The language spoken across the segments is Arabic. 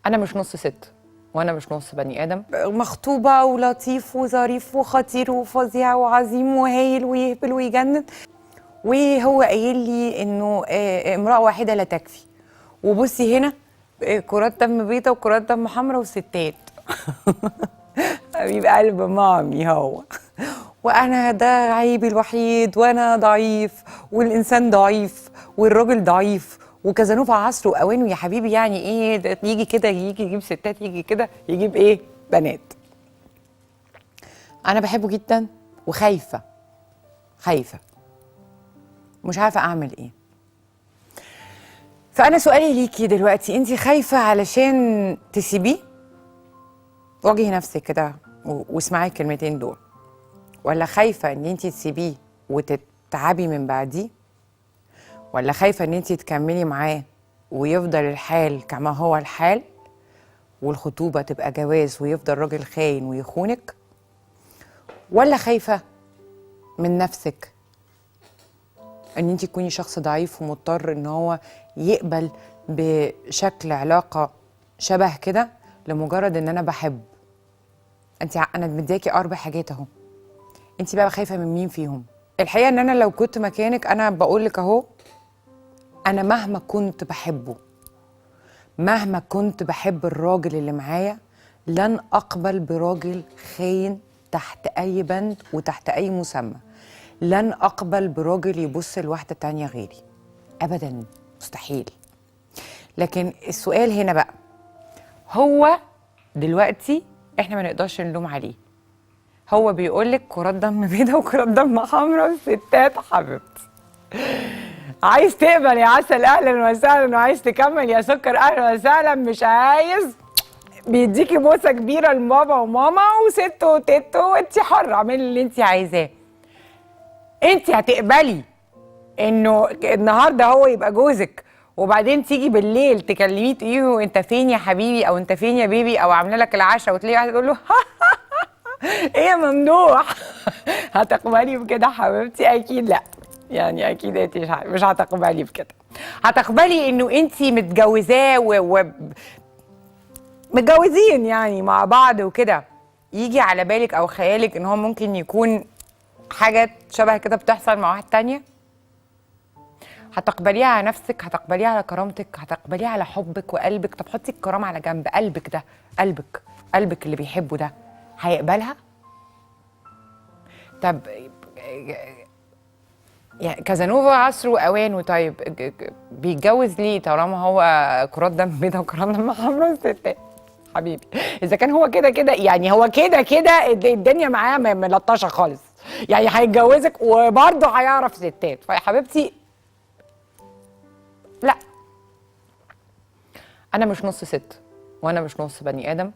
انا مش نص ست وانا مش نص بني ادم. مخطوبة ولطيف وظريف وخطير وفظيع وعظيم وهايل ويهبل ويجنن، وهو قايل لي انه امرأة واحدة لا تكفي. وبصي هنا كرات دم بيضة وكرات دم حمراء وستات. حبيب قلب مامي هو. وانا ده عيبي الوحيد، وانا ضعيف والانسان ضعيف والراجل ضعيف، وكازانوفا عصره واوانه يا حبيبي. يعني ايه ده؟ يجي كده يجي يجيب ستات، يجي كده يجيب ايه؟ بنات. انا بحبه جدا وخايفه مش عارفه اعمل ايه. فانا سؤالي ليكي دلوقتي، انت خايفه علشان تسيبيه؟ واجهي نفسك كده واسمعي الكلمتين دول. ولا خايفه ان انت تسيبيه وتتعبي من بعديه؟ ولا خايفه ان انت تكملي معاه ويفضل الحال كما هو الحال، والخطوبه تبقى جواز ويفضل راجل خاين ويخونك؟ ولا خايفه من نفسك ان انت تكوني شخص ضعيف ومضطر ان هو يقبل بشكل علاقه شبه كده لمجرد ان انا بحب؟ انا مدياكي 4 حاجات اهو، انت بقى خايفه من مين فيهم؟ الحقيقه ان انا لو كنت مكانك انا بقول لك اهو، انا مهما كنت بحبه، مهما كنت بحب الراجل اللي معايا، لن اقبل براجل خاين تحت اي بند وتحت اي مسمى. لن اقبل براجل يبص لواحده تانية غيري ابدا، مستحيل. لكن السؤال هنا بقى، هو دلوقتي احنا ما نقدرش نلوم عليه. هو بيقول لك كرات دم بيضاء وكرات دم حمراء وستات. حبيبتي عايز تقبل يا عسل اهلا وسهلا، وعايز تكمل يا سكر اهلا وسهلا، مش عايز بيديكي بوسه كبيره لبابا وماما وست وتيت وانت حره، اعملي اللي انت عايزاه. انت هتقبلي انه النهارده هو يبقى جوزك وبعدين تيجي بالليل تكلميه تقولي له انت فين يا حبيبي او انت فين يا بيبي او عامله لك العشاء، وتلاقي واحده تقول له ايه يا ممدوح؟ هتقبلي بكده حبيبتي؟ اكيد لا. يعني اكيد انت مش هتقبلي بكده. هتقبلي انه انت متجوزاه متجوزين يعني مع بعض وكده، يجي على بالك او خيالك ان هو ممكن يكون حاجه شبه كده بتحصل مع واحد تانية؟ هتقبليها على نفسك؟ هتقبليها على كرامتك؟ هتقبليها على حبك وقلبك؟ طب حطي الكرامه على جنب، قلبك ده، قلبك اللي بيحبه ده هيقبلها؟ طب يعني كازانوفا عصره واوانه، طيب بيتجوز ليه طالما هو كرات دم بيضاء وكرات دم حمراء وستات؟ حبيبي اذا كان هو كده كده، يعني هو كده كده الدنيا معاه ملطشه خالص، يعني هيتجوزك وبرضه هيعرف ستات، فيا حبيبتي لا. انا مش نص ست وانا مش نص بني ادم،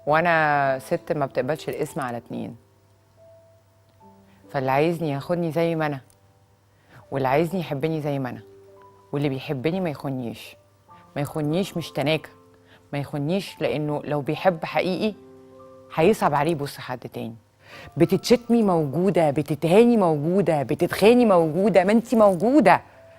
وانا ست ما بتقبلش الاسم على 2. فاللي عايزني ياخدني زي ما انا، واللي عايزني يحبني زي ما انا، واللي بيحبني ما يخونيش مش تناكة، ما يخونيش، لانه لو بيحب حقيقي هيصعب عليه يبص حد تاني. بتتشتمي موجوده، بتتهاني موجوده، بتتخاني موجوده، ما انتي موجوده.